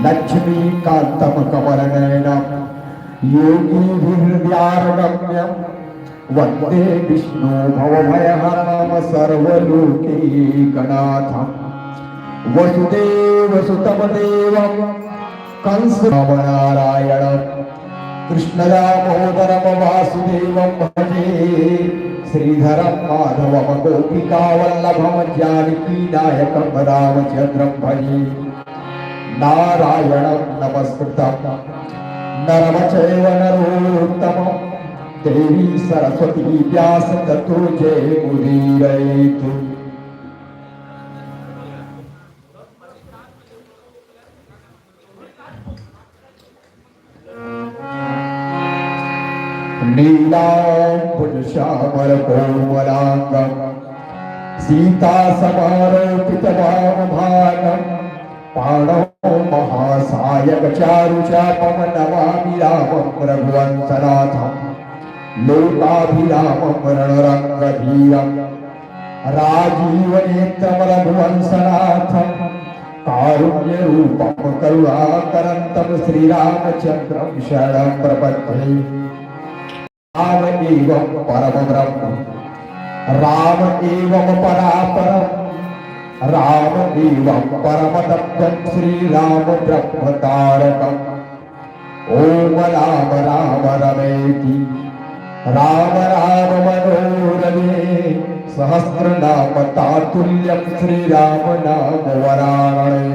लक्ष्मीकान्तं कमलनयनं योगिभिर्हृदयारगम्यं वन्दे विष्णु भवभयहरं सर्वलोकैकनाथं वसुदेवसुतं देवं कंसनारायणं कृष्णदामोदरं वासुदेवं भजे श्रीधरं माधवं गोपिकावल्लभं जानकीनायकं रामचन्द्रं भजे नारायणं नमस्कृतं नरं चैव नरोत्तमं देवी सरस्वती व्यास ततो जयमुदीरयतु। नीलाम्बुजश्यामलकोमलाङ्गं सीतासमारोपितवामभागं पाणौ महासायकचारुचापं नमामि रामं रघुवंशनाथं लोकाभिरामं रणरङ्गधीरं राजीवनेत्रं रघुवंशनाथं कारुण्यरूपं करुणाकरन्तं श्रीरामचन्द्रं शरणं प्रपद्ये। राम एवं परम ब्रह्म राम एवं परापरम राम एवं परम तत्त्वं श्रीराम ब्रह्म तारकम् ओम राम राम रमेति राम राम मनोरमे सहस्रनाम तातुल्यं श्रीराम नाम वराणने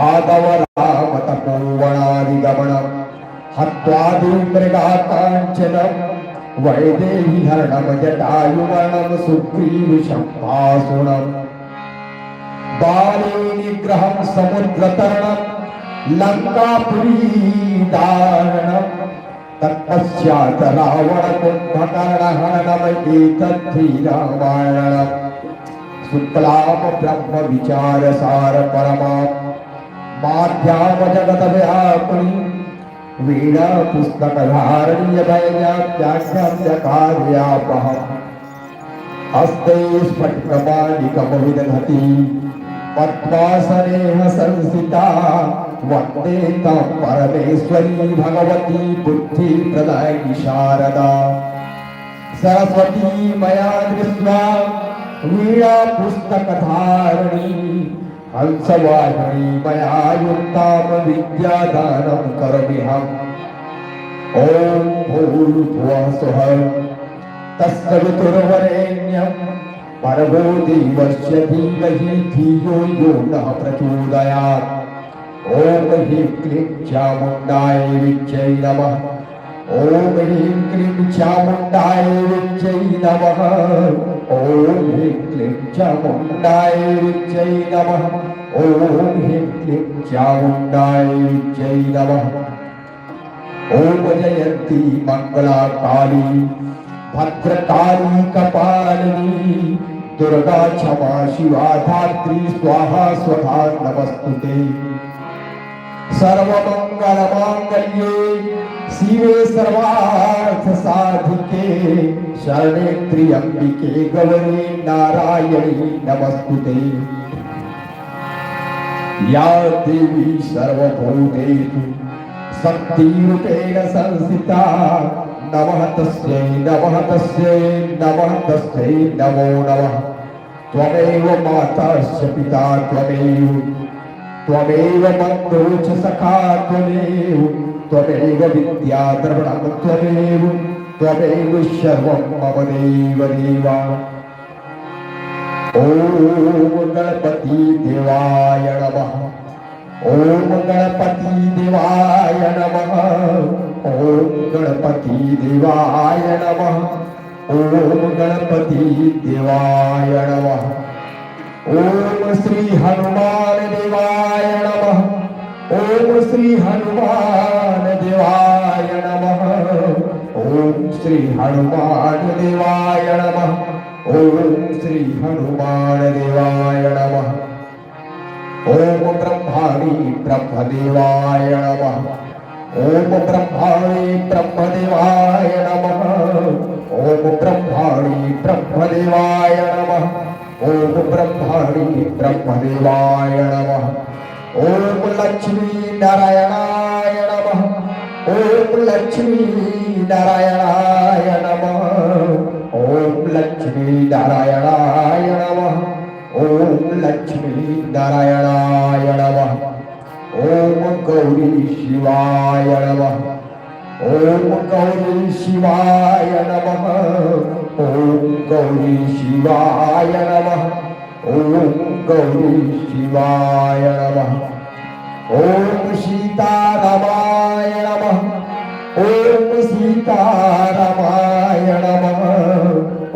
आदव राम तपोवनादिगमनम् हत्वादिमृगाकाञ्चनं वैदेहीहरणं जटायुमरणं सुग्रीवसम्भाषणं बाली निग्रहं समुद्रतरणं लङ्कापुरीदारणं तत्पश्चात् रावणकुम्भकर्णहरणमेतद्धीरामायणं शुक्लां ब्रह्मविचारसार परमा माध्यां जगद्व्यापिनी वीणा पुस्तकधारण्य वैज्ञाप्याख्याप्यकार्यापः हस्ते स्फटिकमालिकमविदधति पद्मासनेह संस्थिता वन्दे तां परमेश्वरी भगवती बुद्धिप्रदायिनी शारदा सरस्वती मया दृष्ट्वा वीणा पुस्तकधारिणी हंसवाहिनी मया युक्तां विद्यादानं करोम्यहम् ॐ भूर्भुवः स्वः तत्सवितुर्वरेण्यं भर्गो देवस्य धीमहि धियो यो नः प्रचोदयात् ॐ ह्रीं क्लीं चामुण्डाय विद्यै नमः ॐ ह्रीं क्लीं चामुण्डाय विद्यै नमः ॐ ह्रीं क्लीं चामुण्डाय विद्यै नमः ॐ ह्रीं क्लीं चामुण्डाय विद्यै नमः ॐ जयन्ती मङ्गला काली भद्रकाली कपालिनी दुर्गा क्षमा शिवा धात्री स्वाहा स्वधा नमस्तुते सर्वमङ्गलमाङ्गल्ये शिवे सर्वार्थसाधिके शरणे त्र्यम्बिके गौरी नारायणी नमस्तुते या देवी सर्वभूतेषु शक्तिरूपेण संस्थिता नमः तस्यै नमः तस्यै नमः तस्यै नमो नमः त्वमेव माताश्च पिता त्वमेव बन्धो च सखा त्वमेव विद्या द्रविणं त्वमेव सर्वं मम देव देवा ॐ गणपति देवाय नमः ॐ गणपति देवाय नमः ॐ गणपति देवाय नमः ॐ गणपति देवाय नमः ॐ श्री हनुमान देवाय नमः ॐ श्री हनुमान देवाय नमः ॐ श्री हनुमान देवाय नमः ॐ श्री हनुमान देवाय नमः ॐ ब्रह्माणि ब्रह्मदेवाय नमः ॐ ब्रह्माणि ब्रह्मदेवाय नमः ॐ ब्रह्माणि ब्रह्मदेवाय नमः ॐ ब्रह्माणि ब्रह्मदेवाय नमः ॐ ओम लक्ष्मी नारायणाय नमः। ओम लक्ष्मी नारायणाय नमः। ओम लक्ष्मी नारायणाय नमः। ओम लक्ष्मी नारायणाय नमः। ओम गौरी शिवाय नमः। ओम गौरी शिवाय नमः। ओम गौरी शिवाय नमः। ओम गौरी शिवाय नमः। ओम सीतारामाय नमः। ओम सीतारामाय नमः।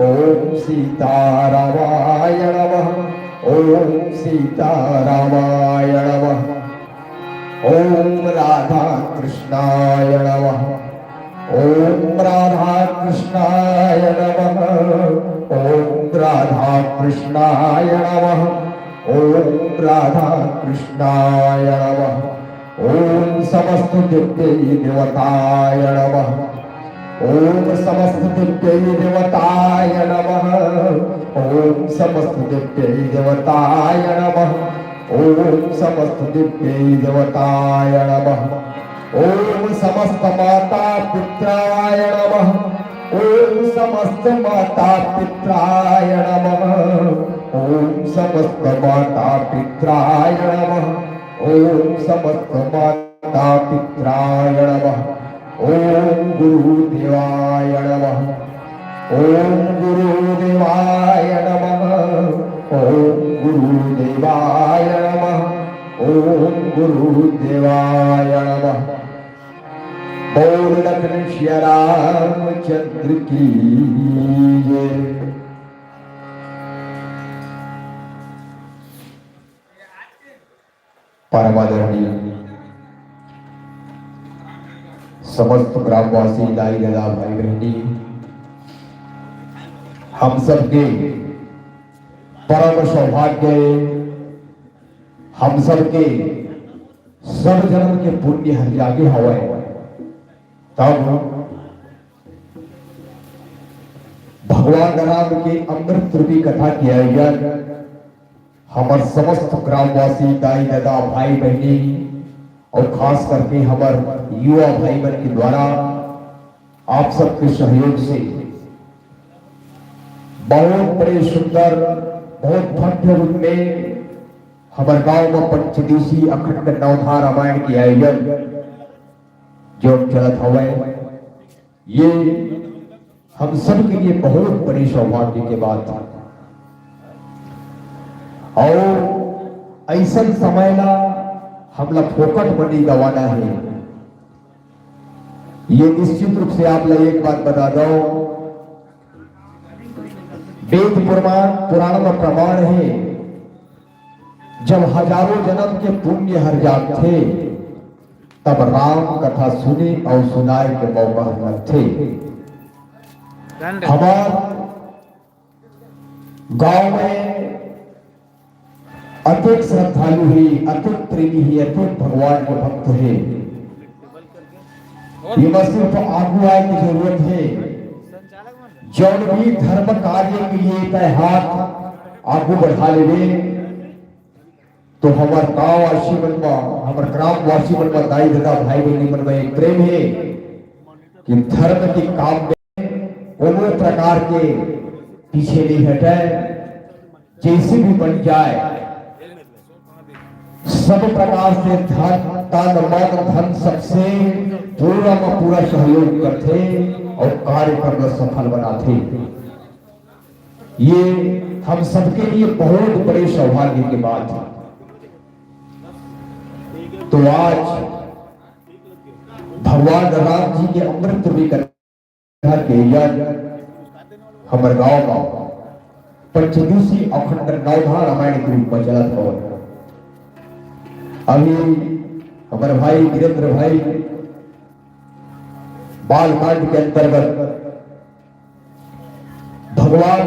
ओम सीतारामाय नमः। ओम सीतारामाय नमः। ओम राधा कृष्णाय नमः। ओम राधा कृष्णाय नमः। ओम राधा कृष्णाय नमः। ओम राधा कृष्णाय नमः। ओम समस्त दिव्य देवताय नमः। ओम समस्त दिव्य देवताय नमः। ओम समस्त दिव्य देवताय नमः। ओम समस्त दिव्य देवताय नमः। ओम समस्त माता पित्राय नमः। ओम समस्त माता पित्राय नमः। ओम समस्त माता पित्राय नमः। ओम समस्त माता पित्राय नमः। ओम गुरुदेवाय नमः। ओम गुरुदेवाय नमः। ओम गुरुदेवाय नमः। ओम गुरुदेवाय नमः। बोल लखन श्री रामचंद्र की जय। परमादरणीय समस्त ग्रामवासी दाई दादा भाई बहनी, हम सबके परम सौभाग्य, हम सबके सब जन्म के पुण्य हरियागे हवाए तब भगवान राम के अमृत रूपी कथा किया गया। हमार समस्त ग्रामवासी दाई दादा भाई बहनी और खास करके हमार युवा भाई बहन के द्वारा आप सबके सहयोग से बहुत बड़े सुंदर बहुत भव्य रूप में हमारे गांव में पंचदिवसीय अखंड नवधार रामायण की आयोजन जो चलत हवे, ये हम सब के लिए बहुत बड़ी सौभाग्य के बात है। और ऐसा समय ला हमला फोकट बनी गवाना है। ये निश्चित रूप से आप लोग एक बात बता दो, वेद पुराण में प्रमाण है, जब हजारों जन्म के पुण्य हर जात थे तब राम कथा सुने और सुनाए के मौका न थे। हमार गांव में अत्यंत श्रद्धालु है, अत्यंत प्रेमी है, अत्यंत भगवान के भक्त है। ये बस सिर्फ आगू आए की जरूरत है। जौन भी धर्म कार्य के लिए तय हाथ आगू बढ़ा ले तो हमारे गांववासी मन में, हमारे ग्रामवासी मन में, दाई दादा भाई बहनी मन में एक प्रेम है कि धर्म के काम में कोनो प्रकार के पीछे नहीं हटे, जैसे भी बन जाए सब प्रकार से तन मन धन सबसे पूरा में पूरा सहयोग करते और कार्य करना सफल बनाते। ये हम सबके लिए बहुत बड़े सौभाग्य की बात है। तो आज भगवान राम जी के अमृत रूपी कथा के हमारे गांव में पंचदिवसीय अखंड नवधार रामायण के रूप में चला था। अभी हमारे भाई वीरेंद्र भाई बालकांड के अंतर्गत भगवान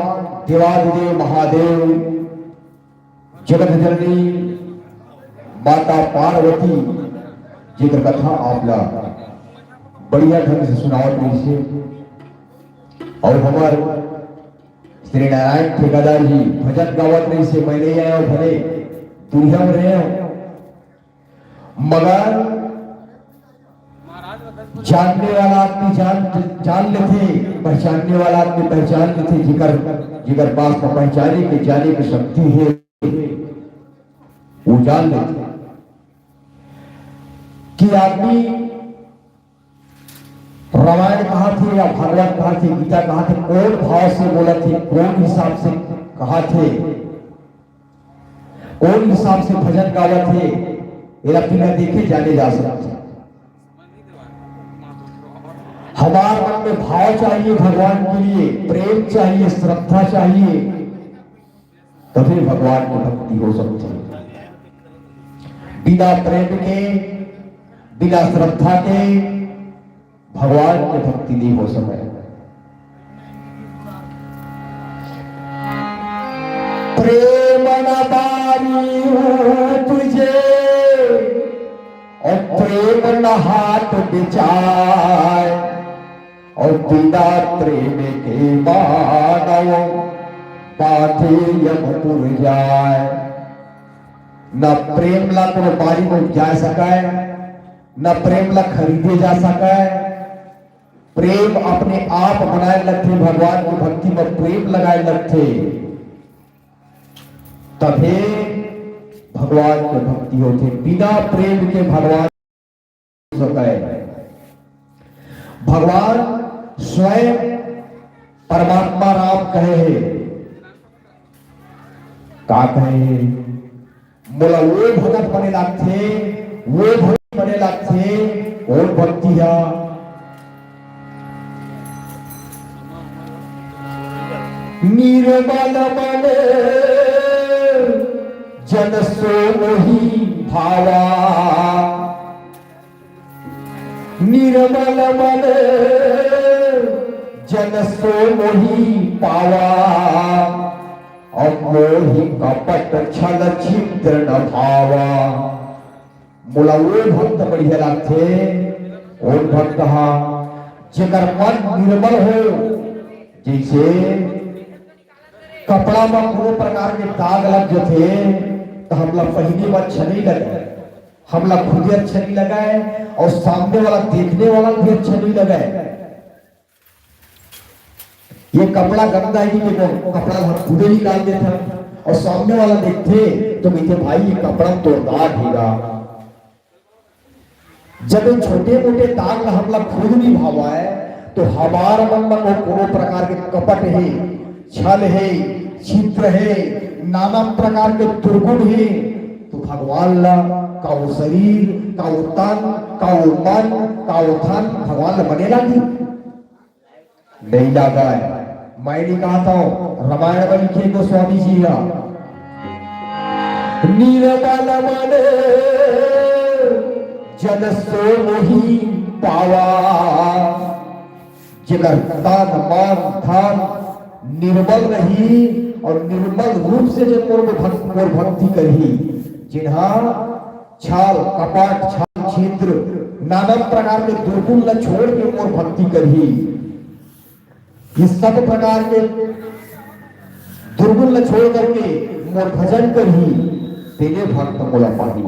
देवादिदेव महादेव जगत जननी माता पार्वती जी की कथा आपला बढ़िया ढंग से सुनावत रही से, और हमारे श्री नारायण ठेकेदार जी भजन गावत रही से, मैंने आया भले दुनिया में रहे मगर जानने वाला आदमी जान लेते, पहचानने वाला आदमी पहचान लेते, जिगर पास में पहचाने के जाने की शक्ति है वो जान लेते कि आदमी रामायण कहा थे या भागवत कहा थे, गीता कहा थे, कौन भाव से बोला थे, कौन हिसाब से कहा थे, कौन हिसाब से भजन गावा थे, ये बिना देखे जाने जा सकते। हमारे मन में भाव चाहिए भगवान के लिए, प्रेम चाहिए, श्रद्धा चाहिए, तभी भगवान की भक्ति हो सकती है। बिना प्रेम के, बिना श्रद्धा के भगवान की भक्ति नहीं हो सके। प्रेम न बारी तुझे और प्रेम न हाथ बिचाए, और बिना प्रेम के मानव बाधे यमपुर जाए। न प्रेम ला तो बारी में जा सके, न प्रेम ला खरीदे जा सके। प्रेम अपने आप बनाए लगते, भगवान की भक्ति में प्रेम लगाए लगते, तभी भगवान की भक्ति होती। बिना प्रेम के भगवान सके। भगवान स्वयं परमात्मा राम कहे, का कहे, बोला वो भगत बने लगते, वो भक्त बने लगते, और भक्ति है निर्मल मन जन सो मोहि भावा, निर्मल मन जन सो मोहि पावा, और मोहि कपट छल छिद्र न भावा। बोला वो भक्त बढ़िया लगते, और भक्त जेकर मन निर्मल हो, जैसे कपड़ा में कोनो प्रकार के दाग लग जाते तो हमला पहली बार अच्छा नहीं लगे, हमला खुद अच्छा नहीं लगाए, और सामने वाला देखने वाला भी अच्छा नहीं लगाए। ये कपड़ा गंदा है कि कपड़ा हम खुद ही डाल देते, और सामने वाला देखते तो कहते भाई ये कपड़ा तो दाग हैगा। जब इन छोटे मोटे दाग हमला खुद नहीं भावा है, तो हमारा मन में कोनो प्रकार के कपट है, छल है, छिद्र है, नाना प्रकार के दुर्गुण है, तो भगवान ला का वो शरीर, का वो तन, का वो मन, का वो धन भगवान ला बनेला नहीं लगा है। मैं नहीं कहा था, रामायण में लिखे गोस्वामी जी का निर्मल मन जन सो मोहि पावा। जेकर तन मन धन निर्मल रही और निर्मल रूप से जब मोर भक्ति करी, जिन्हा छाल कपट छाल छिद्र नाना प्रकार के दुर्गुण न छोड़ के मोर भक्ति करी, इस सब प्रकार के दुर्गुण न छोड़ करके मोर भजन करी, तेरे भक्त मोला पाही।